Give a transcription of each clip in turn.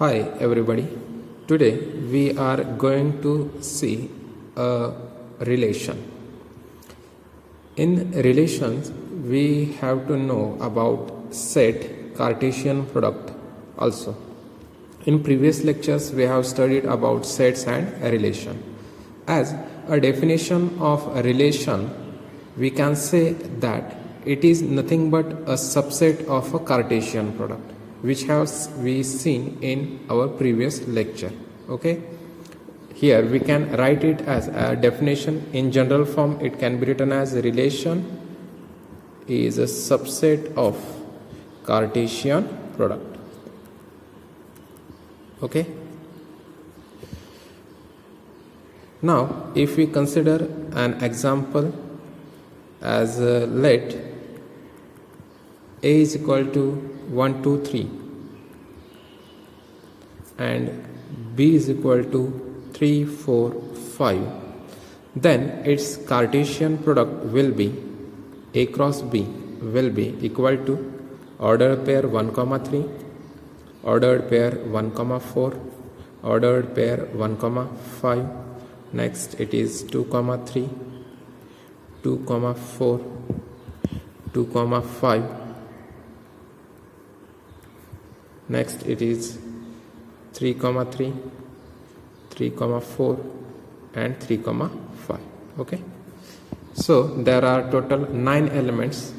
Hi everybody. Today we are going to see a relation. In relations we have to know about set, Cartesian product also. In previous lectures we have studied about sets and a relation. As a definition of a relation, we can say that it is nothing but a subset of a Cartesian product, which has we seen in our previous lecture. Okay, here we can write it as a definition. In general form it can be written as a relation is a subset of Cartesian product. Okay, now if we consider an example as let A is equal to 1 2 3 and B is equal to 3 4 5, then its Cartesian product will be A cross B will be equal to ordered pair 1 comma 3, ordered pair 1 comma 4, ordered pair 1 comma 5, next it is 2 comma 3, 2 comma 4, 2 comma 5, next it is 3 comma 3, 3 comma 4 and 3 comma 5. Okay, so there are total 9 elements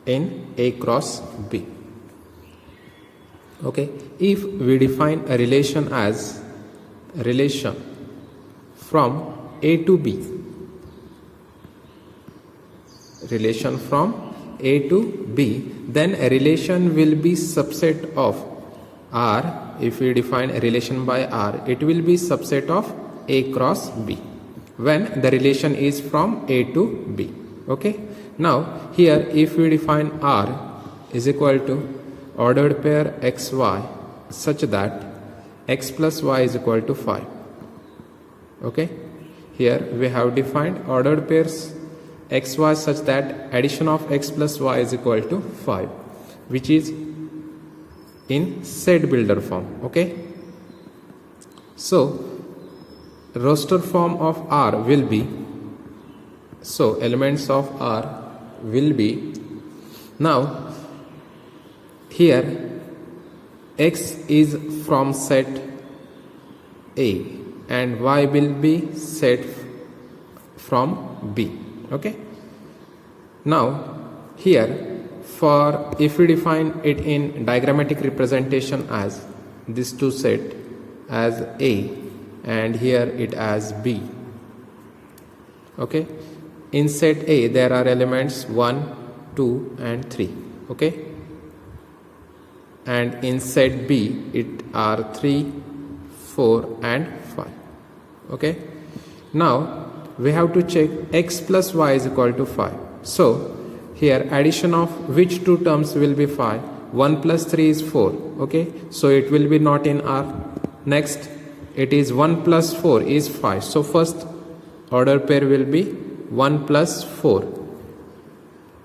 in A cross B. Okay, if we define a relation as a relation from A to B, relation from A to B, then a relation will be subset of R. If we define a relation by R, it will be subset of A cross B when the relation is from A to B. Okay, now here if we define R is equal to ordered pair xy such that x plus y is equal to 5. Okay, here we have defined ordered pairs xy such that addition of x plus y is equal to 5, which is in set builder form. Okay, so roster form of R will be, so elements of R will be, now here x is from set A and y will be set from B. Okay, now here for if we define it in diagrammatic representation as this two set as A and here it as B. Okay, in set A there are elements 1 2 and 3. Okay, and in set B it are 3 4 and 5. Okay, now we have to check x plus y is equal to 5. So here addition of which two terms will be 5? 1 plus 3 is 4. Okay, so it will be not in R. Next it is 1 plus 4 is 5. So first order pair will be 1 plus 4.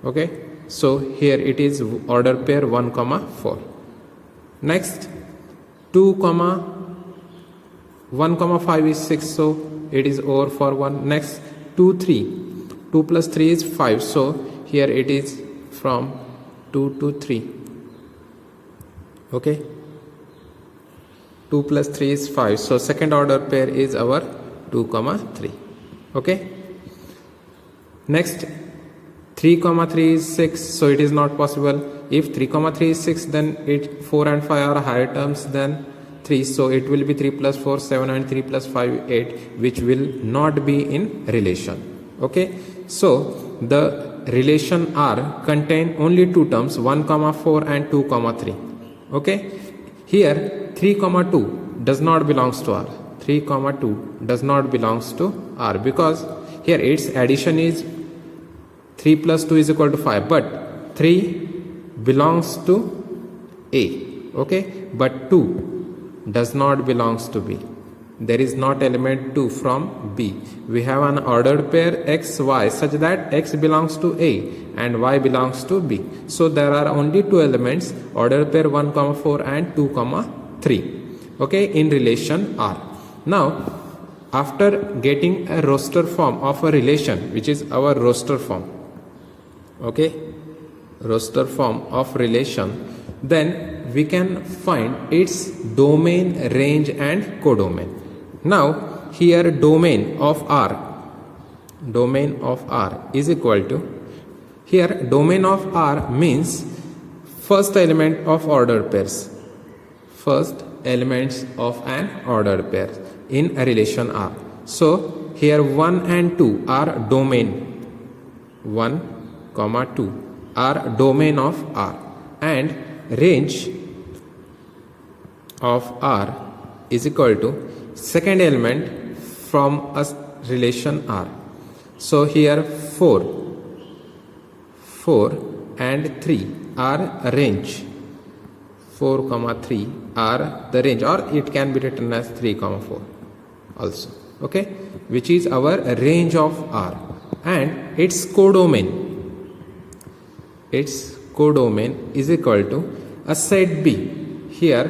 Okay, so here it is order pair 1 comma 4. Next 2 comma 1 comma 5 is 6, so it is over for 1. Next 2 3, 2 plus 3 is 5, so here it is from 2 to 3. Okay, 2 plus 3 is 5, so second order pair is our 2 comma 3. Okay, next 3 comma 3 is 6, so it is not possible. If 3 comma 3 is 6, then it 4 and 5 are higher terms than 3, so it will be 3 plus 4 7 and 3 plus 5 8, which will not be in relation. Okay, so the relation R contain only two terms 1 comma 4 and 2 comma 3. Okay, here 3 comma 2 does not belongs to R. 3 comma 2 does not belongs to R because here its addition is 3 plus 2 is equal to 5, but 3 belongs to A. Okay, but 2 does not belongs to B. There is not element 2 from B. We have an ordered pair x y such that x belongs to A and y belongs to B. So there are only two elements ordered pair 1 comma 4 and 2 comma 3. okay, in relation R. Now after getting a roster form of a relation, which is our roster form, okay, roster form of relation, then we can find its domain, range and codomain. Now here domain of R is equal to, here domain of R means first element of ordered pairs, first elements of an ordered pair in a relation R. So here 1 and 2 are domain, 1, 2 are domain of R, and range of R is equal to second element from a relation R. So here 4 and 3 are a range, 4, 3 are the range, or it can be written as 3, 4 also, okay, which is our range of R, and its codomain is equal to a set B. Here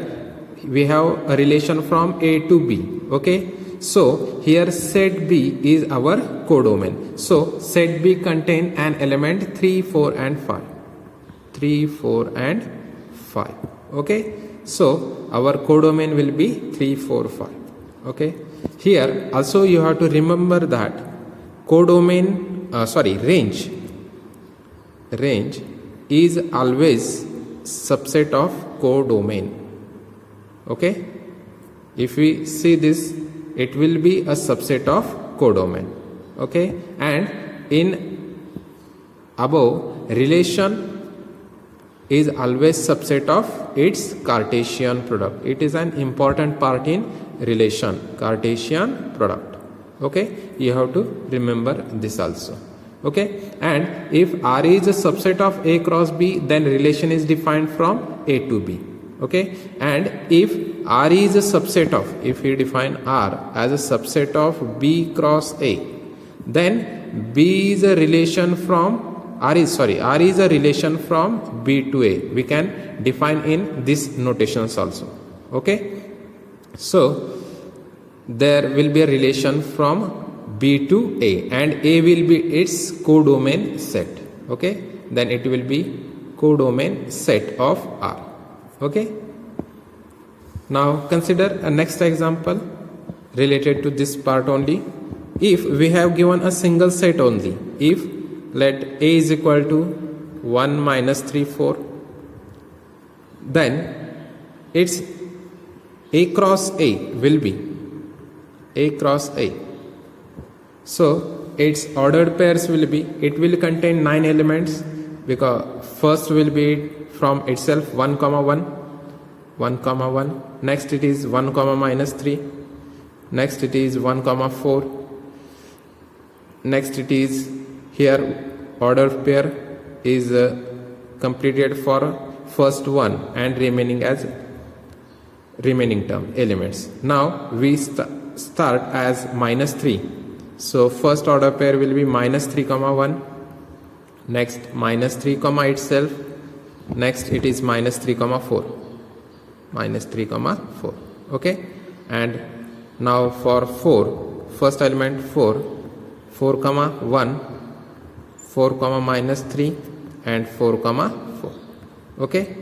we have a relation from A to B, okay, so here set B is our codomain. So set B contain an element 3, 4 and 5, 3, 4 and 5, okay, so our codomain will be 3, 4, 5, okay. Here also you have to remember that codomain, range is always subset of codomain, okay. If we see this, it will be a subset of codomain, okay, and in above, relation is always subset of its Cartesian product. It is an important part in relation, Cartesian product, okay, you have to remember this also, okay. And if R is a subset of A cross B, then relation is defined from A to B, okay. And if R is a subset of, if we define R as a subset of B cross A, then B is a relation from R is a relation from B to A. We can define in this notations also, okay. So there will be a relation from B to A, and A will be its codomain set, okay. Then it will be codomain set of R, okay. Now consider a next example related to this part only. If we have given a single set only, if let A is equal to 1 minus 3, 4, then its A cross A will be A cross A. So its ordered pairs will be, it will contain 9 elements, because first will be from itself 1, 1, next it is 1, minus 3, next it is 1, 4, next it is here ordered pair is completed for first one and remaining as remaining term elements. Now we start as minus 3. So first order pair will be minus 3, 1, next minus 3, itself, next it is minus 3, 4, minus 3, 4, okay. And now for 4, first element 4, 1, 4, minus 3 and 4, 4, okay,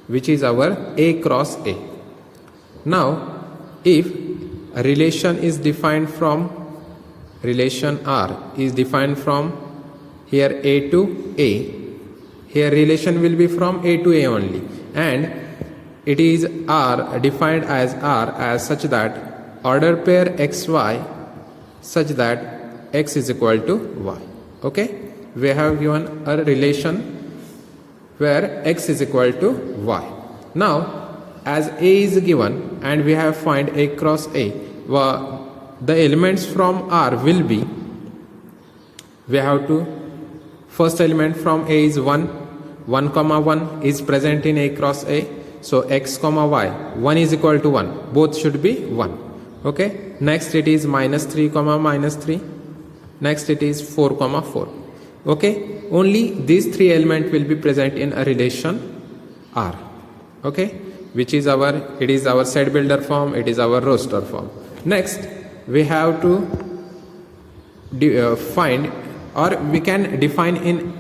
which is our A cross A. Now if a relation is defined from, relation R is defined from here A to A, here relation will be from A to A only, and it is R defined as R as such that order pair XY such that X is equal to Y, okay. We have given a relation where X is equal to Y. Now as A is given and we have find A cross A, the elements from R will be, we have to, first element from A is 1, 1, is present in A cross A, so X, Y, 1 is equal to 1, both should be 1, okay. Next it is minus 3, minus 3, next it is 4, 4, okay. Only these three elements will be present in a relation R, okay. which is it is our set builder form, it is our roster form. Next we have to find, or we can define in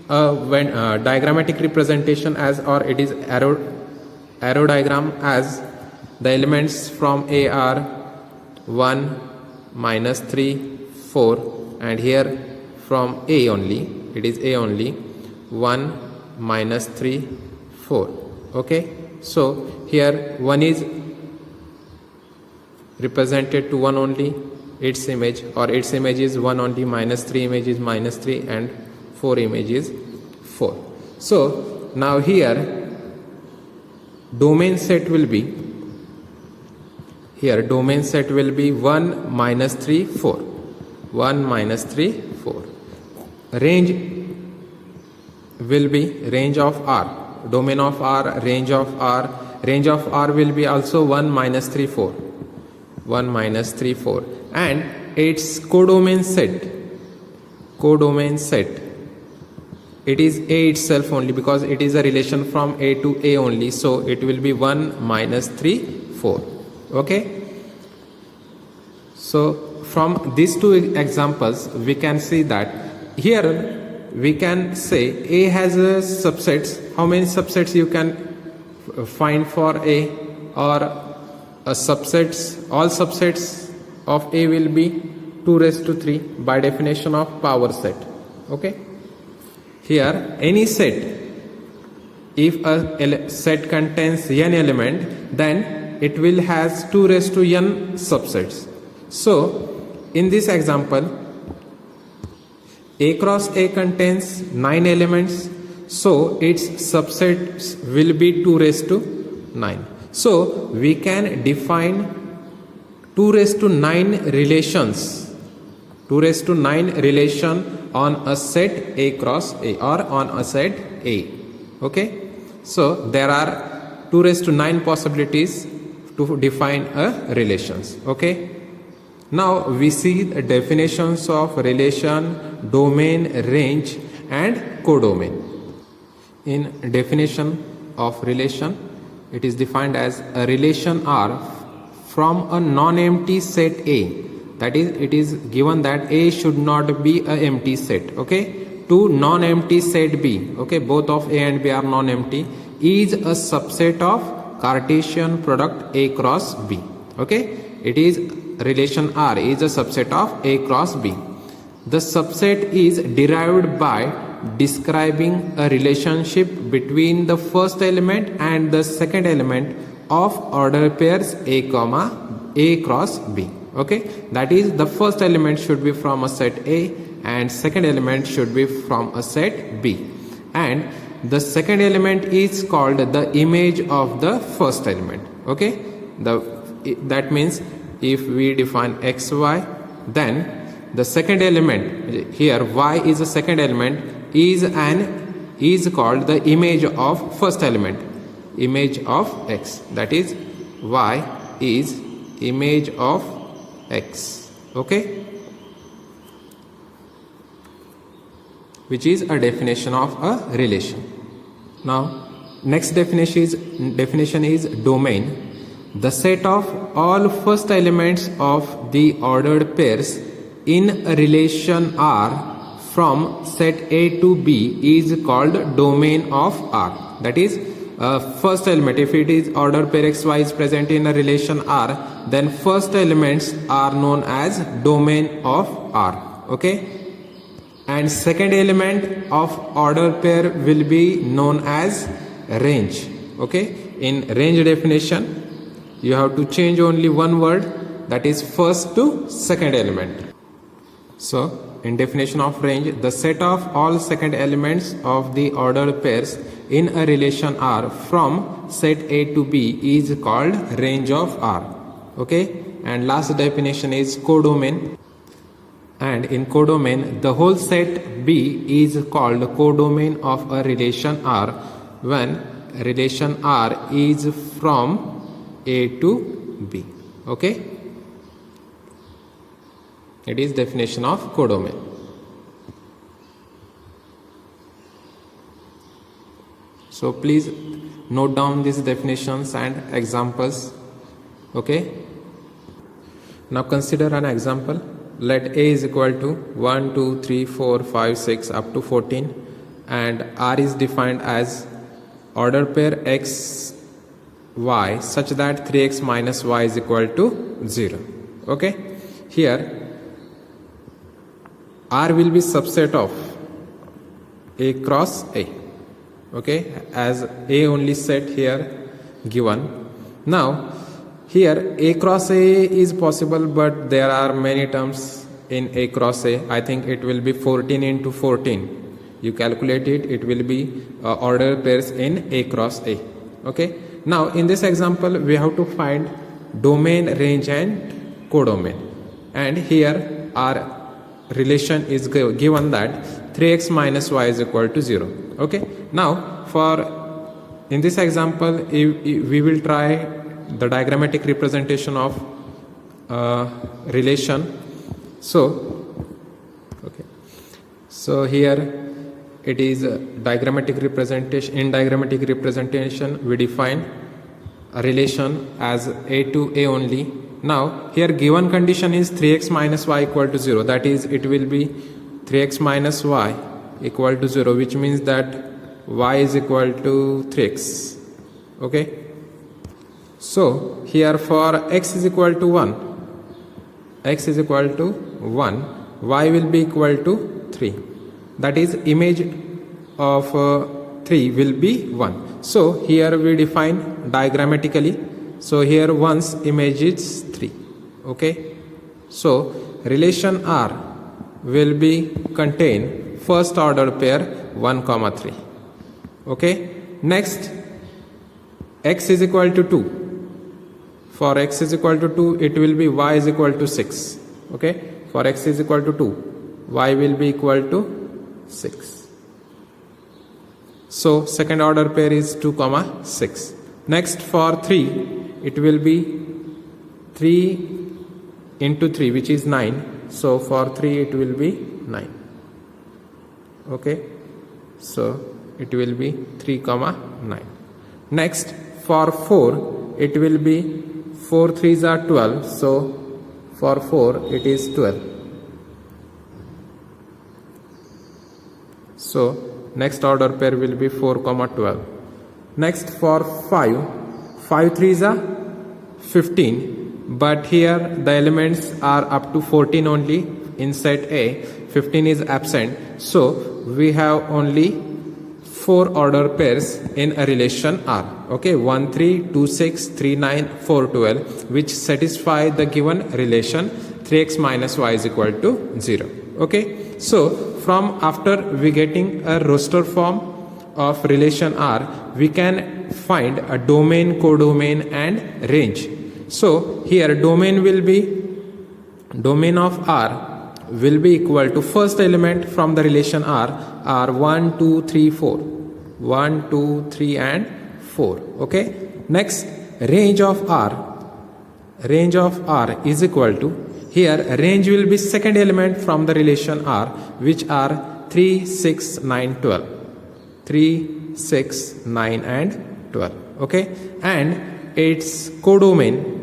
a diagrammatic representation as, or it is arrow diagram as, the elements from A are 1, minus 3, 4, and here from A only, it is A only, 1, minus 3, 4. Okay, so here 1 is represented to 1 only, its image, or its image is 1 only, minus 3 image is minus 3, and 4 image is 4. So now here domain set will be, here domain set will be 1, minus 3, 4. 1, minus 3, 4. Range will be range of R. Domain of R, range of R. Range of R will be also 1, minus 3, 4. 1, minus 3, 4. And its codomain set. Codomain set. It is A itself only, because it is a relation from A to A only. So it will be 1, minus 3, 4. Okay. So from these two examples we can see that here we can say A has a subsets. How many subsets you can find for A? Or a subsets, all subsets of A will be 2 raised to 3 by definition of power set. Okay. Here any set, if a set contains n element, then it will has 2 raised to n subsets. So in this example, A cross A contains 9 elements, so its subsets will be 2 raised to 9. So we can define 2 raised to 9 relations, 2 raised to 9 relation on a set A cross A, or on a set A. Okay. So there are 2 raised to 9 possibilities to define a relations. Okay. Now we see the definitions of relation, domain, range, and codomain. In definition of relation, it is defined as a relation R from a non-empty set A. That is, it is given that A should not be an empty set. Okay, to non-empty set B. Okay, both of A and B are non-empty. Is a subset of Cartesian product A cross B. Okay, it is relation R is a subset of A cross B. The subset is derived by describing a relationship between the first element and the second element of order pairs A cross B. Okay, that is, the first element should be from a set A and second element should be from a set B, and the second element is called the image of the first element. Okay, that means if we define xy, then the second element here, y is the second element, is called the image of first element, image of x. That is, y is image of x. Okay, which is a definition of a relation. Now next definition is domain. The set of all first elements of the ordered pairs in a relation R from set A to B is called domain of R. That is, first element, if it is ordered pair xy is present in a relation R, then first elements are known as domain of R. Okay, and second element of ordered pair will be known as range. Okay, in range definition you have to change only one word, that is first to second element. So in definition of range, the set of all second elements of the ordered pairs in a relation R from set A to B is called range of R. Okay, and last definition is codomain. And in codomain, the whole set B is called codomain of a relation R when relation R is from A to B. Okay, it is definition of codomain. So please note down these definitions and examples. Okay. Now consider an example. Let A is equal to 1, 2, 3, 4, 5, 6 up to 14 and R is defined as order pair x y such that 3x minus y is equal to 0. Okay. Here R will be subset of A cross A. Okay, as A only set here given. Now here A cross A is possible, but there are many terms in A cross A. I think it will be 14 into 14. You calculate it, it will be order pairs in A cross A. Okay. Now in this example we have to find domain, range and codomain. And here our relation is given that 3x minus y is equal to 0. Okay. Now in this example we will try the diagrammatic representation of relation. So here it is diagrammatic representation. In diagrammatic representation we define a relation as A to A only. Now here given condition is 3x minus y equal to 0, that is it will be 3x minus y equal to 0, which means that y is equal to 3x. Okay. So here for x is equal to 1, y will be equal to 3, that is image of 3 will be 1. So here we define diagrammatically. So here one's image is 3. Okay. So relation R will be contain first order pair 1, 3. Okay. Next x is equal to 2. For x is equal to 2, it will be y is equal to 6. Okay. For x is equal to 2, y will be equal to 6. So second order pair is 2, 6. Next for 3, it will be 3 into 3, which is 9. So for 3 it will be 9. Okay. So it will be 3, 9. Next for 4, it will be 4 3s are 12. So for 4 it is 12. So next order pair will be 4, 12. Next for 5 3s are 15, but here the elements are up to 14 only in set A, 15 is absent. So we have only 4 order pairs in a relation R. Okay, 1 3, 2 6, 3 9, 4 12, which satisfy the given relation 3x minus y is equal to 0. Okay, so from after we getting a roster form of relation R, we can find a domain, codomain and range. So here domain of R will be equal to first element from the relation R are 1 2 3 4, 1 2 3 and 4. Okay. Next range of R is equal to, here range will be second element from the relation R, which are 3 6 9 12, 3 6 9 and 12. Okay. And its codomain,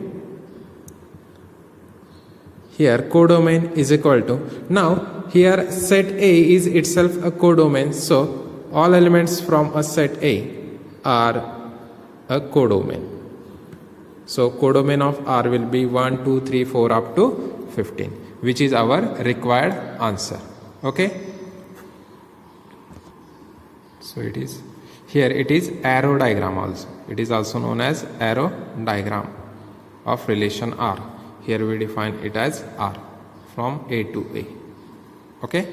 here codomain is equal to, now here set A is itself a codomain, so all elements from a set A are a codomain. So codomain of R will be 1 2 3 4 up to 15, which is our required answer. Okay. So it is, here it is arrow diagram also. It is also known as arrow diagram of relation R. Here we define it as R from A to A. Okay.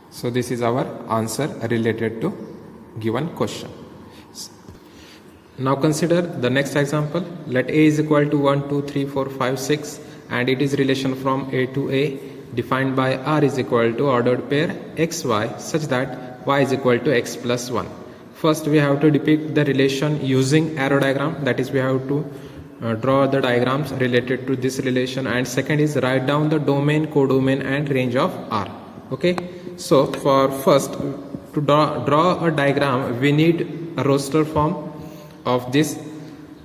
So this is our answer related to given question. Now consider the next example. Let A is equal to 1 2 3 4 5 6 and it is relation from A to A defined by R is equal to ordered pair xy such that y is equal to x plus 1. First we have to depict the relation using arrow diagram, that is we have to draw the diagrams related to this relation, and second is write down the domain, codomain and range of R. Okay. So for first to draw a diagram, we need a roster form of this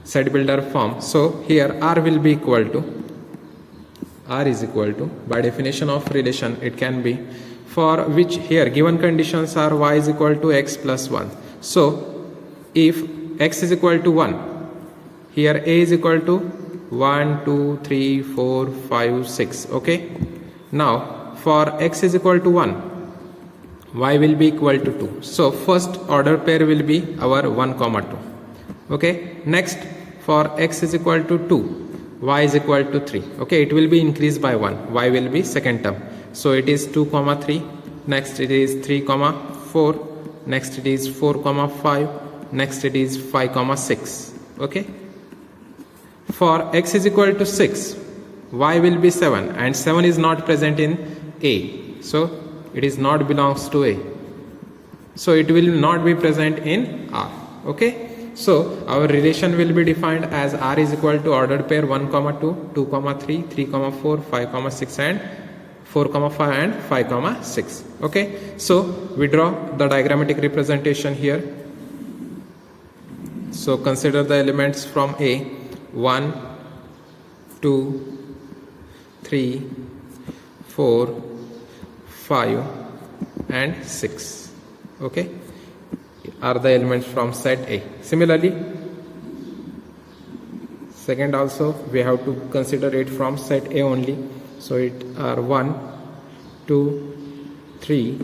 set builder form. So here R will be equal to, R is equal to, by definition of relation, it can be, for which here given conditions are y is equal to x plus 1. So if x is equal to 1, here a is equal to 1, 2, 3, 4, 5, 6. Okay. Now for x is equal to 1, y will be equal to 2. So first order pair will be our 1, 2. Okay. Next, for x is equal to 2, y is equal to 3. Okay. It will be increased by 1. Y will be second term. So it is 2, 3. Next it is 3, 4. Next it is 4, 5. Next it is 5, 6. Okay. For x is equal to 6, y will be 7, and 7 is not present in A. So it is not belongs to A. So it will not be present in R. Okay. So our relation will be defined as R is equal to ordered pair 1, 2, 2, 3, 3, 4, 5, 6 and 4, 5 and 5, 6. Okay. So we draw the diagrammatic representation here. So consider the elements from A. 1, 2, 3, 4, 5 and 6. Okay, are the elements from set A. Similarly, second also we have to consider it from set A only. So it are 1, 2, 3,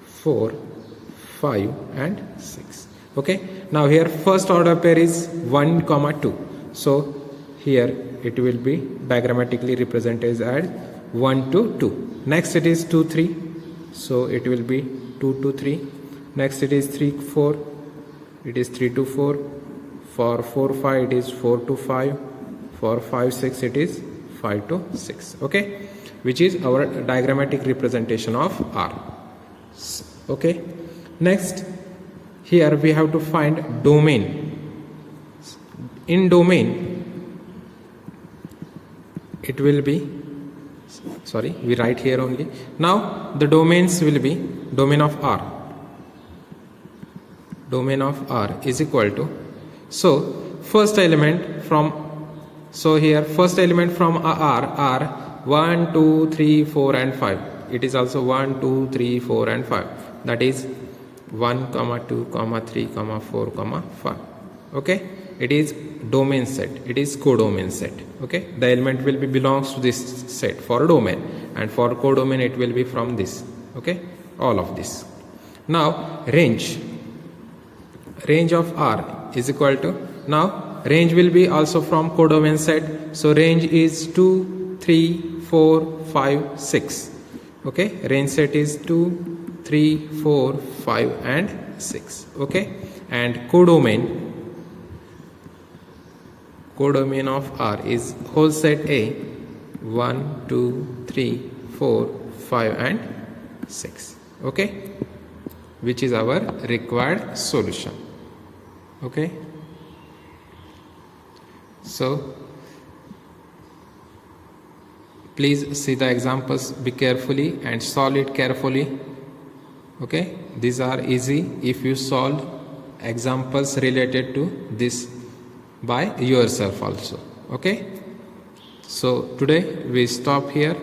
4, 5 and 6. Okay. Now here first order pair is 1, 2. So here it will be diagrammatically represented as 1 to 2. Next it is 2, 3. So it will be 2 to 3. Next it is 3, 4. It is 3 to 4. For 4, 5 it is 4 to 5. For 5, 6 it is 5 to 6. Okay. Which is our diagrammatic representation of R. Okay. Next, here we have to find domain. In domain, it will be, sorry, we write here only. Now the domains will be domain of R. Domain of R is equal to, so first element from, so here first element from R are 1, 2, 3, 4 and 5. It is also 1, 2, 3, 4 and 5. That is 1, 2, 3, 4, 5. Okay. It is domain set. It is codomain set. Okay. The element will be belongs to this set for domain, and for codomain it will be from this. Okay. All of this. Now range. Range of R is equal to, now range will be also from codomain set. So range is 2, 3, 4, 5, 6. Okay. Range set is 2, 3, 4, 5 and 6. Okay. And codomain of R is whole set A, 1, 2, 3, 4, 5 and 6. Okay. Which is our required solution. Okay. So please see the examples, be carefully and solve it carefully. Okay. These are easy if you solve examples related to this by yourself also. Okay. So today we stop here.